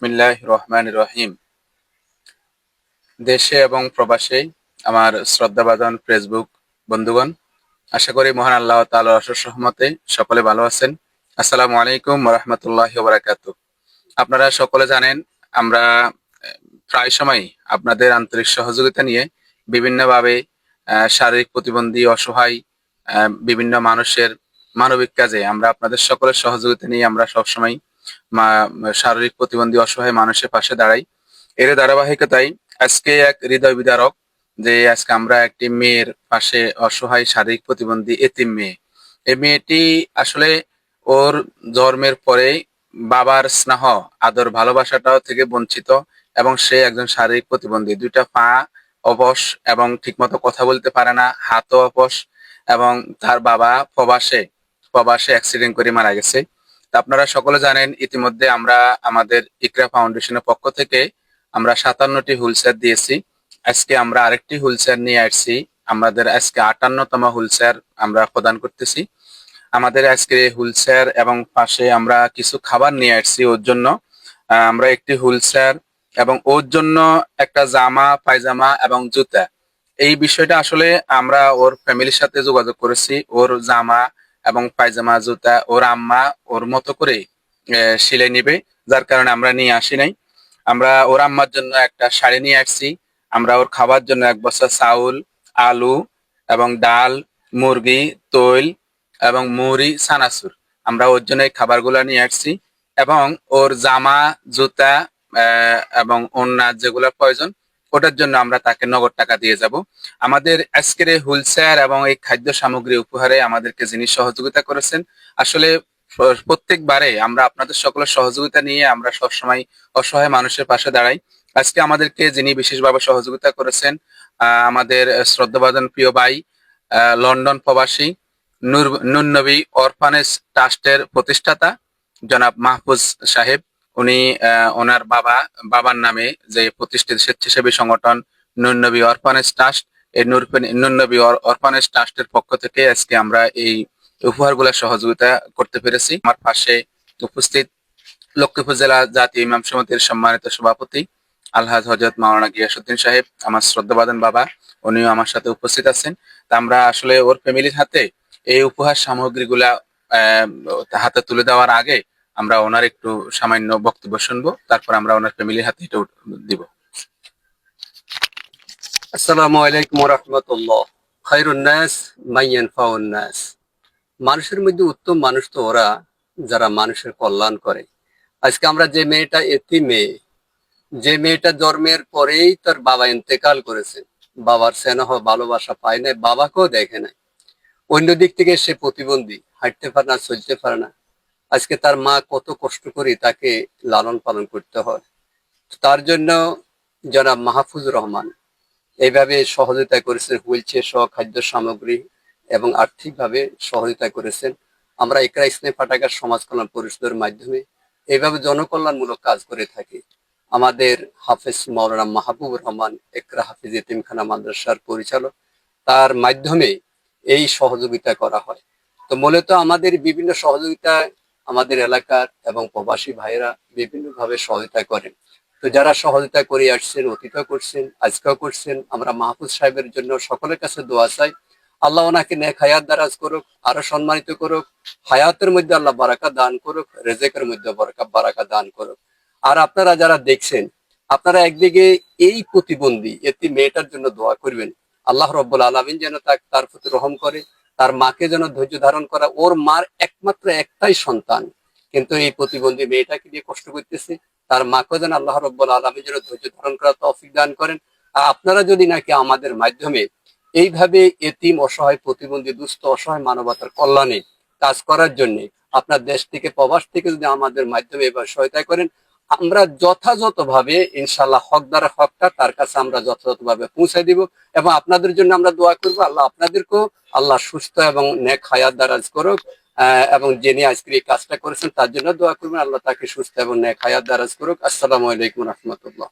বিসমিল্লাহির রহমানির রহিম। দেশে এবং প্রবাসে আমার শ্রদ্ধাভাজন ফেসবুক বন্ধুগণ, আশা করি মহান আল্লাহ তাআলার অশেষ রহমতে সকলে ভালো আছেন। আসসালামু আলাইকুম ওয়া রাহমাতুল্লাহি ওয়া বারাকাতুহু। আপনারা সকলে জানেন, আমরা প্রায় সময় আপনাদের আন্তরিক সহযোগিতা নিয়ে বিভিন্নভাবে শারীরিক প্রতিবন্ধী, অসহায় বিভিন্ন মানুষের মানবিক কাজে আমরা আপনাদের সকলের সহযোগিতা নিয়ে আমরা সবসময় শারীরিক প্রতিবন্ধী, অসহায় মানুষের পাশে দাঁড়াই। এর ধারাবাহিকতায় আজকে এক হৃদয় বিদারক যে আজকে আমরা একটি মেয়ের পাশে, অসহায় শারীরিক প্রতিবন্ধী এতিম মেয়ে। এই মেয়েটি আসলে ওর জন্মের পরে বাবার স্নেহ, আদর, ভালোবাসাটাও থেকে বঞ্চিত, এবং সে একজন শারীরিক প্রতিবন্ধী। দুইটা পা অবশ এবং ঠিকমতো কথা বলতে পারে না, হাতও অবশ, এবং তার বাবা প্রবাসে প্রবাসে অ্যাক্সিডেন্ট করে মারা গেছে। তা আপনারা সকলে জানেন, ইতিমধ্যে আমরা আমাদের ইকরা ফাউন্ডেশনের পক্ষ থেকে আমরা 57টি হুইল চেয়ার দিয়েছি। আজকে আমরা আরেকটি হুইল চেয়ার নিয়ে আসছি। আমাদের আজকে 58তম হুইল চেয়ার আমরা প্রদান করতেছি। আমাদের আজকে হুইল চেয়ার এবং পাশে আমরা কিছু খাবার নিয়ে আসছি ওর জন্য। আমরা একটি হুইল চেয়ার এবং ওর জন্য একটা জামা, পায়জামা এবং জুতা। এই বিষয়টা আসলে আমরা ওর ফ্যামিলির সাথে যোগাযোগ করেছি। ওর জামা এবং পায়জামা, জুতা ওর আম্মা ওর মতো করে সিলাই নিবে, যার কারণে আমরা নিয়ে আসি নাই। আমরা ওর আম্মার জন্য একটা শাড়ি নিয়ে আসছি। আমরা ওর খাবার জন্য এক বস্তা চাউল, আলু এবং ডাল, মুরগি, তৈল এবং মুড়ি, সানাসুর, আমরা ওর জন্য এই খাবারগুলো নিয়ে আসছি। এবং ওর জামা, জুতা এবং ওড়না যেগুলো প্রয়োজন, ওটার জন্য আমরা তাকে নগদ টাকা দিয়ে যাব। আমাদের আজকের এই হুইল চেয়ার এবং এই খাদ্য সামগ্রী উপহারে আমাদেরকে যিনি সহযোগিতা করেছেন, আসলে প্রত্যেকবারে আমরা আপনাদের সকলের সহযোগিতা নিয়ে আমরা সবসময় অসহায় মানুষের পাশে দাঁড়াই। আজকে আমাদেরকে যিনি বিশেষভাবে সহযোগিতা করেছেন, আমাদের শ্রদ্ধাভাজন প্রিয় ভাই, লন্ডন প্রবাসী, নূর নবী অরফানেজ ট্রাস্টের প্রতিষ্ঠাতা জনাব মাহফুজ সাহেব। উনি ওনার বাবার নামে যে প্রতিষ্ঠিত স্বেচ্ছাসেবী সংগঠন নূর নবী অরফানেজ ট্রাস্ট, এই নূর নবী অরফানেজ ট্রাস্টের পক্ষ থেকে আজকে আমরা এই উপহারগুলো সহযোগিতা করতে পেরেছি। আমার পাশে উপস্থিত লক্ষ্মীপুর জেলা জাতীয় ইমাম সমিতির সম্মানিত সভাপতি আলহাজ হযরত মাওলানা গিয়াসউদ্দিন সাহেব, আমার শ্রদ্ধাভাজন বাবা, উনিও আমার সাথে উপস্থিত আছেন। তা আমরা আসলে ওর ফ্যামিলির হাতে এই উপহার সামগ্রীগুলা আহ, হাতে তুলে দেওয়ার আগে আমরা ওনার একটু সামান্য বক্তব্য শুনবো, তারপর আমরা ওনার ফ্যামিলির হাতে এটা দিব। আসসালামু আলাইকুম ওয়া রাহমাতুল্লাহ। খায়রুন নাস মান ইয়ানফাউন নাস। মানুষের মধ্যে উত্তম মানুষ তো ওরা যারা মানুষের কল্যাণ করে। আজকে আমরা যে মেয়েটা এতিম মেয়ে, যে মেয়েটা জন্মের পরেই তার বাবা ইন্তেকাল করেছেন, বাবার স্নেহ ভালোবাসা পায় নাই, বাবাকেও দেখে নাই। অন্য দিক থেকে সে প্রতিবন্ধী, হাঁটতে পারে না, চলতে পারে না। আজকে তার মা কত কষ্ট করে তাকে লালন পালন করতে হয়। তার জন্য জনাব মাহফুজুর রহমান এইভাবে সহযোগিতা করেছেন, হুইল চেয়ার সহ খাদ্য সামগ্রী এবং আর্থিকভাবে সহযোগিতা করেছেন। আমরা ইকরা ইসলামী পাঠাগার সমাজ কল্যাণ পরিষদের মাধ্যমে এইভাবে জনকল্যাণমূলক কাজ করে থাকি। আমাদের হাফেজ মাওলানা মাহবুবুর রহমান ইকরা হাফিজ এতিমখানা মাদ্রাসার পরিচালক, তার মাধ্যমে এই সহযোগিতা করা হয়। তো মূলত আমাদের বিভিন্ন সহযোগিতা আমাদের এলাকার এবং প্রবাসী ভাইয়েরা বিভিন্নভাবে সহযোগিতা করেন। তো যারা সহযোগিতা করে আসছেন, অতীতও করছেন, আজকেও করছেন, আমরা মাহফুজ সাহেবের জন্য সকলের কাছে দোয়া চাই। আল্লাহ ওনাকে নেক হায়াত দারাজ করুক, আরো সম্মানিত করুক, হায়াতের মধ্যে আল্লাহ বারাকা দান করুক, রেজেকের মধ্যে বারাকা দান করুক। আর আপনারা যারা দেখছেন, আপনারা একদিকে এই প্রতিবন্ধী এটি মেয়েটার জন্য দোয়া করবেন। আল্লাহ রব্বুল আলামিন যেন তার প্রতি রহম করে, তার মাকে যেন ধৈর্য ধারণ করা। ওর মার একমাত্র একটাই সন্তান, কিন্তু এই প্রতিবন্ধী মেয়েটাকে নিয়ে কষ্ট করতেছে। তার মাকে যেন আল্লাহ রব্বুল আলামিন যেন ধৈর্য ধারণ করার তৌফিক দান করেন। আর আপনারা যদি নাকি আমাদের মাধ্যমে এইভাবে এতিম, অসহায়, প্রতিবন্ধী, দুস্থ, অসহায় মানবতার কল্যাণে কাজ করার জন্য আপনার দেশ থেকে, প্রবাস থেকে যদি আমাদের মাধ্যমে এবার সহায়তা করেন, আমরা যথাযথভাবে ইনশাল্লাহ হকদার হকটা তার কাছে আমরা যথাযথভাবে পৌঁছে দিব। এবং আপনাদের জন্য আমরা দোয়া করবো, আল্লাহ আপনাদেরকেও আল্লাহ সুস্থ এবং নেক হায়াত দারাজ করুক। এবং যিনি আজকে এই কাজটা করেছেন তার জন্য দোয়া করবেন, আল্লাহ তাকে সুস্থ এবং নেক হায়াত দারাজ করুক। আসসালামু আলাইকুম রহমতুল্লাহ।